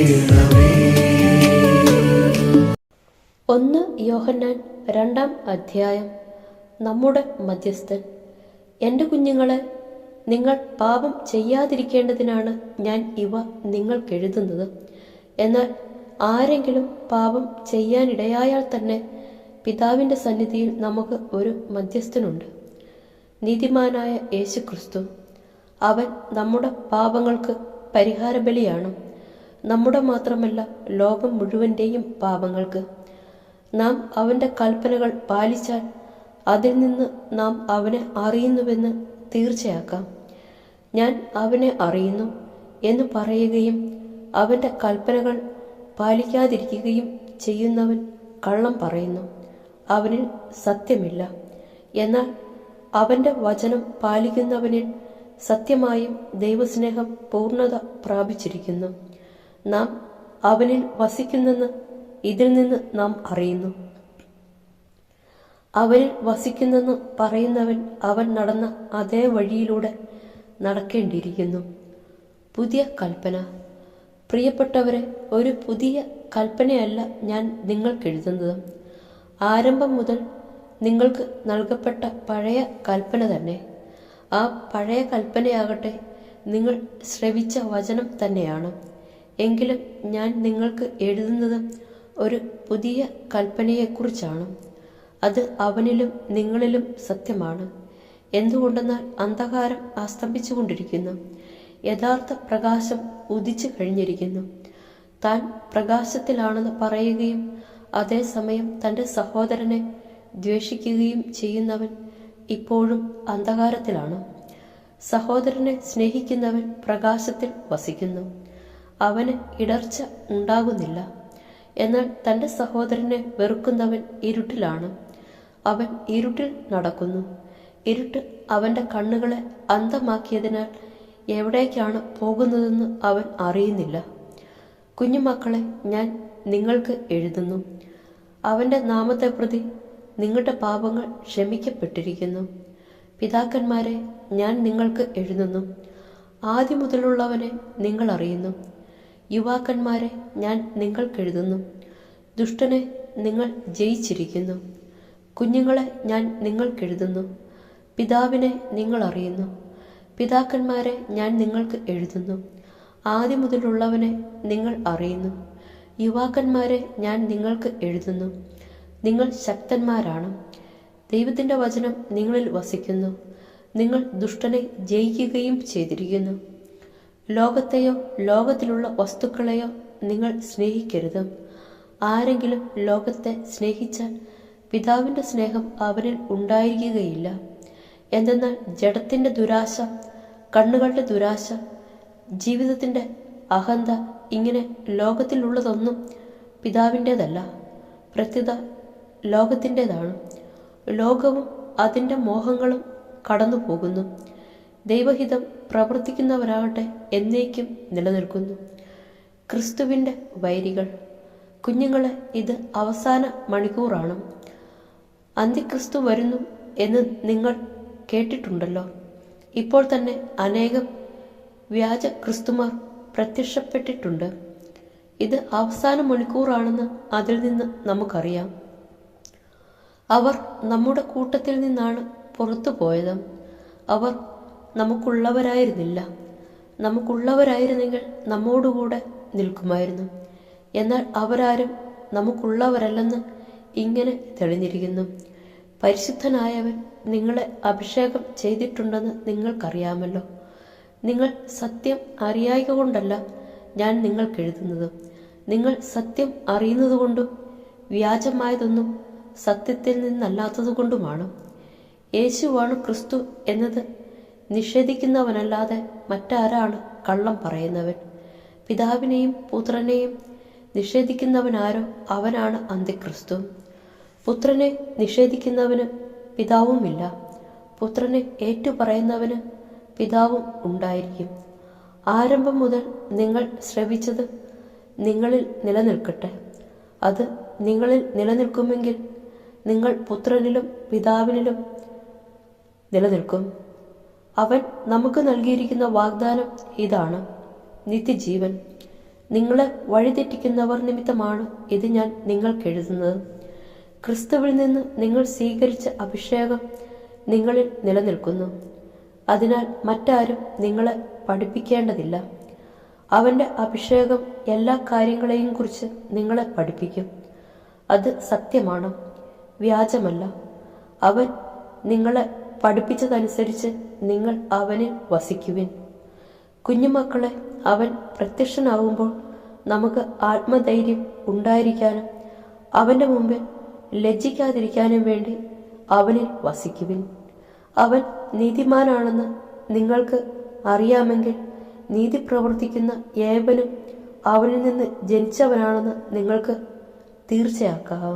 1 യോഹന്നാൻ 2-ാം അധ്യായം. നമ്മുടെ മധ്യസ്ഥൻ. എൻ്റെ കുഞ്ഞുങ്ങളെ, നിങ്ങൾ പാപം ചെയ്യാതിരിക്കേണ്ടതിനാണ് ഞാൻ ഇവ നിങ്ങൾക്കെഴുതുന്നത്. എന്നാൽ ആരെങ്കിലും പാപം ചെയ്യാനിടയായാൽ തന്നെ പിതാവിൻ്റെ സന്നിധിയിൽ നമുക്ക് ഒരു മധ്യസ്ഥനുണ്ട്, നീതിമാനായ യേശുക്രിസ്തു. അവൻ നമ്മുടെ പാപങ്ങൾക്ക് പരിഹാരബലിയാണ്, നമ്മുടെ മാത്രമല്ല ലോകം മുഴുവൻ്റെയും പാപങ്ങൾക്ക്. നാം അവൻ്റെ കൽപ്പനകൾ പാലിച്ചാൽ അതിൽ നിന്ന് നാം അവനെ അറിയുന്നുവെന്ന് തീർച്ചയാക്കാം. ഞാൻ അവനെ അറിയുന്നു എന്ന് പറയുകയും അവൻ്റെ കൽപ്പനകൾ പാലിക്കാതിരിക്കുകയും ചെയ്യുന്നവൻ കള്ളം പറയുന്നു, അവനിൽ സത്യമില്ല. എന്നാൽ അവൻ്റെ വചനം പാലിക്കുന്നവനിൽ സത്യമായും ദൈവസ്നേഹം പൂർണ്ണത പ്രാപിച്ചിരിക്കുന്നു. നാം അവനിൽ വസിക്കുന്നെന്ന് ഇതിൽ നിന്ന് നാം അറിയുന്നു. അവനിൽ വസിക്കുന്നെന്ന് പറയുന്നവൻ അവൻ നടന്ന അതേ വഴിയിലൂടെ നടക്കേണ്ടിയിരിക്കുന്നു. പുതിയ കൽപ്പന. പ്രിയപ്പെട്ടവരെ, ഒരു പുതിയ കൽപ്പനയല്ല ഞാൻ നിങ്ങൾക്കെഴുതുന്നത്. ആരംഭം മുതൽ നിങ്ങൾക്ക് നൽകപ്പെട്ട പഴയ കൽപ്പന തന്നെ. ആ പഴയ കൽപ്പനയാകട്ടെ നിങ്ങൾ ശ്രവിച്ച വചനം തന്നെയാണ്. എങ്കിലും ഞാൻ നിങ്ങൾക്ക് എഴുതുന്നത് ഒരു പുതിയ കൽപ്പനയെക്കുറിച്ചാണ്. അത് അവനിലും നിങ്ങളിലും സത്യമാണ്. എന്തുകൊണ്ടെന്നാൽ അന്ധകാരം അസ്തമിച്ചുകൊണ്ടിരിക്കുന്നു, യഥാർത്ഥ പ്രകാശം ഉദിച്ചു കഴിഞ്ഞിരിക്കുന്നു. താൻ പ്രകാശത്തിലാണെന്ന് പറയുകയും അതേസമയം തൻ്റെ സഹോദരനെ ദ്വേഷിക്കുകയും ചെയ്യുന്നവൻ ഇപ്പോഴും അന്ധകാരത്തിലാണ്. സഹോദരനെ സ്നേഹിക്കുന്നവൻ പ്രകാശത്തിൽ വസിക്കുന്നു, അവന് ഇടർച്ച ഉണ്ടാകുന്നില്ല. എന്നാൽ തൻ്റെ സഹോദരനെ വെറുക്കുന്നവൻ ഇരുട്ടിലാണ്, അവൻ ഇരുട്ടിൽ നടക്കുന്നു. ഇരുട്ട് അവൻ്റെ കണ്ണുകളെ അന്ധമാക്കിയതിനാൽ എവിടേക്കാണ് പോകുന്നതെന്ന് അവൻ അറിയുന്നില്ല. കുഞ്ഞുമക്കളെ, ഞാൻ നിങ്ങൾക്ക് എഴുതുന്നു. അവൻ്റെ നാമത്തെ പ്രതി നിങ്ങളുടെ പാപങ്ങൾ ക്ഷമിക്കപ്പെട്ടിരിക്കുന്നു. പിതാക്കന്മാരെ, ഞാൻ നിങ്ങൾക്ക് എഴുതുന്നു. ആദ്യം മുതലുള്ളവനെ നിങ്ങൾ അറിയുന്നു. യുവാക്കന്മാരെ, ഞാൻ നിങ്ങൾക്കെഴുതുന്നു. ദുഷ്ടനെ നിങ്ങൾ ജയിച്ചിരിക്കുന്നു. കുഞ്ഞുങ്ങളെ, ഞാൻ നിങ്ങൾക്കെഴുതുന്നു. പിതാവിനെ നിങ്ങൾ അറിയുന്നു. പിതാക്കന്മാരെ, ഞാൻ നിങ്ങൾക്ക് എഴുതുന്നു. ആദ്യം മുതലുള്ളവനെ നിങ്ങൾ അറിയുന്നു. യുവാക്കന്മാരെ, ഞാൻ നിങ്ങൾക്ക് എഴുതുന്നു. നിങ്ങൾ ശക്തന്മാരാണ്, ദൈവത്തിൻ്റെ വചനം നിങ്ങളിൽ വസിക്കുന്നു. നിങ്ങൾ ദുഷ്ടനെ ജയിക്കുകയും ചെയ്തിരിക്കുന്നു. ലോകത്തെയോ ലോകത്തിലുള്ള വസ്തുക്കളെയോ നിങ്ങൾ സ്നേഹിക്കരുത്. ആരെങ്കിലും ലോകത്തെ സ്നേഹിച്ചാൽ പിതാവിൻ്റെ സ്നേഹം അവനിൽ ഉണ്ടായിരിക്കുകയില്ല. എന്തെന്നാൽ ജഡത്തിൻ്റെ ദുരാശ, കണ്ണുകളുടെ ദുരാശ, ജീവിതത്തിൻ്റെ അഹന്ത, ഇങ്ങനെ ലോകത്തിലുള്ളതൊന്നും പിതാവിൻ്റേതല്ല, പ്രത്യുത ലോകത്തിൻ്റേതാണ്. ലോകവും അതിൻ്റെ മോഹങ്ങളും കടന്നു പോകുന്നു. ദൈവഹിതം പ്രവർത്തിക്കുന്നവരാകട്ടെ എന്നേക്കും നിലനിൽക്കുന്നു. ക്രിസ്തുവിൻ്റെ വൈരികൾ. കുഞ്ഞുങ്ങളെ, ഇത് അവസാന മണിക്കൂറാണ്. അന്തിക്രിസ്തു വരുന്നു എന്ന് നിങ്ങൾ കേട്ടിട്ടുണ്ടല്ലോ. ഇപ്പോൾ തന്നെ അനേകം വ്യാജ ക്രിസ്തുമാർ പ്രത്യക്ഷപ്പെട്ടിട്ടുണ്ട്. ഇത് അവസാന മണിക്കൂറാണെന്ന് അതിൽ നിന്ന് നമുക്കറിയാം. അവർ നമ്മുടെ കൂട്ടത്തിൽ നിന്നാണ് പുറത്തു പോയത്. അവർ നമുക്കുള്ളവരായിരുന്നില്ല. നമുക്കുള്ളവരായിരുന്നെങ്കിൽ നമ്മോടുകൂടെ നിൽക്കുമായിരുന്നു. എന്നാൽ അവരാരും നമുക്കുള്ളവരല്ലെന്ന് ഇങ്ങനെ തെളിഞ്ഞിരിക്കുന്നു. പരിശുദ്ധനായവൻ നിങ്ങളെ അഭിഷേകം ചെയ്തിട്ടുണ്ടെന്ന് നിങ്ങൾക്കറിയാമല്ലോ. നിങ്ങൾ സത്യം അറിയായ്ക കൊണ്ടല്ല ഞാൻ നിങ്ങൾക്കെഴുതുന്നത്, നിങ്ങൾ സത്യം അറിയുന്നതുകൊണ്ടും വ്യാജമായതൊന്നും സത്യത്തിൽ നിന്നല്ലാത്തതുകൊണ്ടുമാണ്. യേശുവാണ് ക്രിസ്തു എന്നത് നിഷേധിക്കുന്നവനല്ലാതെ മറ്റാരാണ് കള്ളം പറയുന്നവൻ? പിതാവിനെയും പുത്രനെയും നിഷേധിക്കുന്നവനാരോ അവനാണ് അന്തിക്രിസ്തു. പുത്രനെ നിഷേധിക്കുന്നവന് പിതാവുമില്ല, പുത്രനെ ഏറ്റുപറയുന്നവന് പിതാവും ഉണ്ടായിരിക്കും. ആരംഭം മുതൽ നിങ്ങൾ ശ്രവിച്ചത് നിങ്ങളിൽ നിലനിൽക്കട്ടെ. അത് നിങ്ങളിൽ നിലനിൽക്കുമെങ്കിൽ നിങ്ങൾ പുത്രനിലും പിതാവിനിലും നിലനിൽക്കും. അവൻ നമുക്ക് നൽകിയിരിക്കുന്ന വാഗ്ദാനം ഇതാണ്, നിത്യജീവൻ. നിങ്ങളെ വഴിതെറ്റിക്കുന്നവർ നിമിത്തമാണ് ഇത് ഞാൻ നിങ്ങൾക്കെഴുതുന്നത്. ക്രിസ്തുവിൽ നിന്ന് നിങ്ങൾ സ്വീകരിച്ച അഭിഷേകം നിങ്ങളിൽ നിലനിൽക്കുന്നു. അതിനാൽ മറ്റാരും നിങ്ങളെ പഠിപ്പിക്കേണ്ടതില്ല. അവൻ്റെ അഭിഷേകം എല്ലാ കാര്യങ്ങളെയും കുറിച്ച് നിങ്ങളെ പഠിപ്പിക്കും. അത് സത്യമാണ്, വ്യാജമല്ല. അവൻ നിങ്ങളെ പഠിപ്പിച്ചതനുസരിച്ച് നിങ്ങൾ അവനിൽ വസിക്കുവിൻ. കുഞ്ഞുമക്കളെ, അവൻ പ്രത്യക്ഷനാകുമ്പോൾ നമുക്ക് ആത്മധൈര്യം ഉണ്ടായിരിക്കാനും അവൻ്റെ മുമ്പിൽ ലജ്ജിക്കാതിരിക്കാനും വേണ്ടി അവനിൽ വസിക്കുവിൻ. അവൻ നീതിമാനാണെന്ന് നിങ്ങൾക്ക് അറിയാമെങ്കിൽ നീതി പ്രവർത്തിക്കുന്ന ഏവനും അവനിൽ നിന്ന് ജനിച്ചവനാണെന്ന് നിങ്ങൾക്ക് തീർച്ചയാക്കാം.